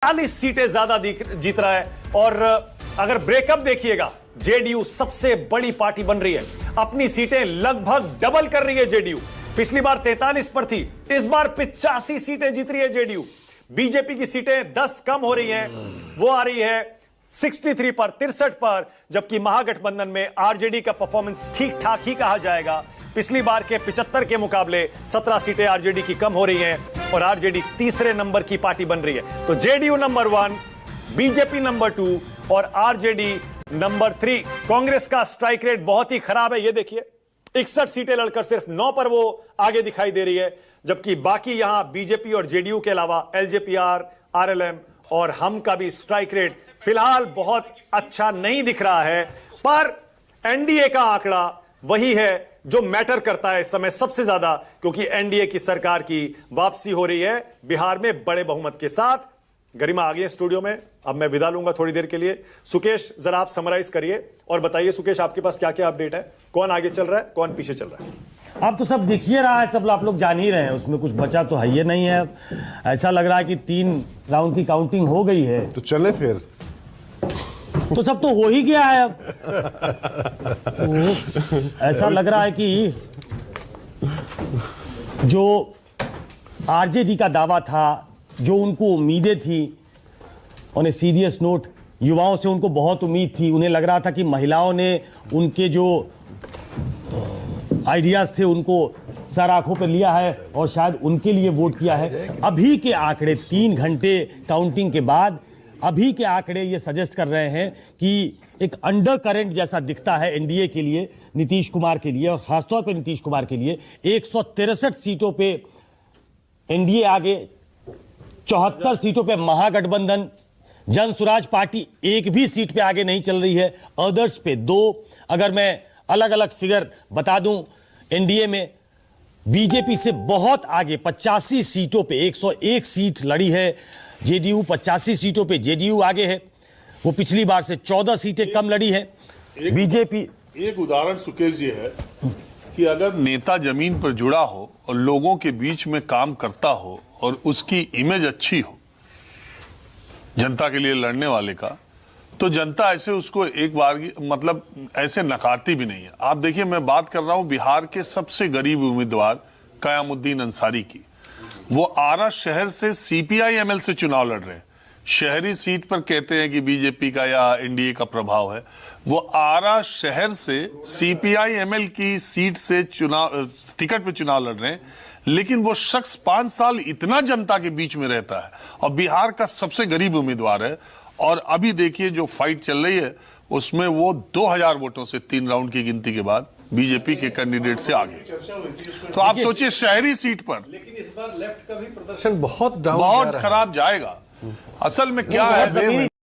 40 सीटें ज्यादा जीत रहा है। और अगर ब्रेकअप देखिएगा, जेडीयू सबसे बड़ी पार्टी बन रही है, अपनी सीटें लगभग डबल कर रही है जेडीयू। पिछली बार 43 पर थी, इस बार 85 सीटें जीत रही है जेडीयू। बीजेपी की सीटें 10 कम हो रही हैं, वो आ रही है 63 पर, 63 पर, जबकि महागठबंधन में आरजेडी का परफॉर्मेंस ठीक ठाक ही कहा जाएगा। पिछली बार के 75 के मुकाबले 17 सीटें आरजेडी की कम हो रही हैं और आरजेडी तीसरे नंबर की पार्टी बन रही है। तो जेडीयू नंबर 1, बीजेपी नंबर 2 और आरजेडी नंबर 3। कांग्रेस का स्ट्राइक रेट बहुत ही खराब है, ये देखिए 61 सीटें लड़कर सिर्फ 9 पर वो आगे दिखाई दे रही है, जबकि बाकी यहां बीजेपी और जेडीयू के अलावा एलजेपीआर, आरएलएम और हम का भी स्ट्राइक रेट फिलहाल बहुत अच्छा नहीं दिख रहा है। पर एनडीए का आंकड़ा वही है जो मैटर करता है इस समय सबसे ज्यादा, क्योंकि एनडीए की सरकार की वापसी हो रही है बिहार में बड़े बहुमत के साथ। गरिमा आ गई है स्टूडियो में, अब मैं विदा लूंगा थोड़ी देर के लिए। सुकेश, जरा आप समराइज करिए और बताइए सुकेश, आपके पास क्या क्या अपडेट है, कौन आगे चल रहा है, कौन पीछे चल रहा है? आप तो सब देखिए रहा है, सब आप लोग जान ही रहे हैं, उसमें कुछ बचा तो है ये नहीं है। ऐसा लग रहा है कि 3 राउंड की काउंटिंग हो गई है, तो चले फिर तो सब तो हो ही गया है। अब तो ऐसा लग रहा है कि जो आरजेडी का दावा था, जो उनको उम्मीदें थी, ऑन ए सीरियस नोट, युवाओं से उनको बहुत उम्मीद थी। उन्हें लग रहा था कि महिलाओं ने उनके जो आइडियाज थे उनको सर आंखों पर लिया है और शायद उनके लिए वोट किया है। अभी के आंकड़े 3 घंटे काउंटिंग के बाद अभी के आंकड़े ये सजेस्ट कर रहे हैं कि एक अंडर करंट जैसा दिखता है एनडीए के लिए, नीतीश कुमार के लिए, और खासतौर पे नीतीश कुमार के लिए। 163 सीटों पे एनडीए आगे, 74 सीटों पे महागठबंधन, जन स्वराज पार्टी एक भी सीट पे आगे नहीं चल रही है, अदर्स पे 2। अगर मैं अलग अलग फिगर बता दूं, एनडीए में बीजेपी से बहुत आगे 85 सीटों पे 101 सीट लड़ी है जेडीयू, 85 सीटों पे जेडीयू आगे है, वो पिछली बार से 14 सीटें कम लड़ी है। बीजेपी एक उदाहरण सुकेश जी है कि अगर नेता जमीन पर जुड़ा हो और लोगों के बीच में काम करता हो और उसकी इमेज अच्छी हो जनता के लिए लड़ने वाले का, तो जनता ऐसे उसको एक बार मतलब ऐसे नकारती भी नहीं है। आप देखिए, मैं बात कर रहा हूं बिहार के सबसे गरीब उम्मीदवार कयामुद्दीन अंसारी की। वो आरा शहर से सीपीआई एमएल से चुनाव लड़ रहे हैं। शहरी सीट पर कहते हैं कि बीजेपी का या एनडीए का प्रभाव है। वो आरा शहर से सीपीआई एमएल की सीट से टिकट पे चुनाव लड़ रहे हैं, लेकिन वो शख्स 5 साल इतना जनता के बीच में रहता है और बिहार का सबसे गरीब उम्मीदवार है। और अभी देखिए जो फाइट चल रही है उसमें वो 2000 वोटों से 3 राउंड की गिनती के बाद बीजेपी के कैंडिडेट से आगे। तो आप सोचिए शहरी सीट पर, लेकिन इस बार लेफ्ट का भी प्रदर्शन बहुत खराब जाएगा। असल में क्या है,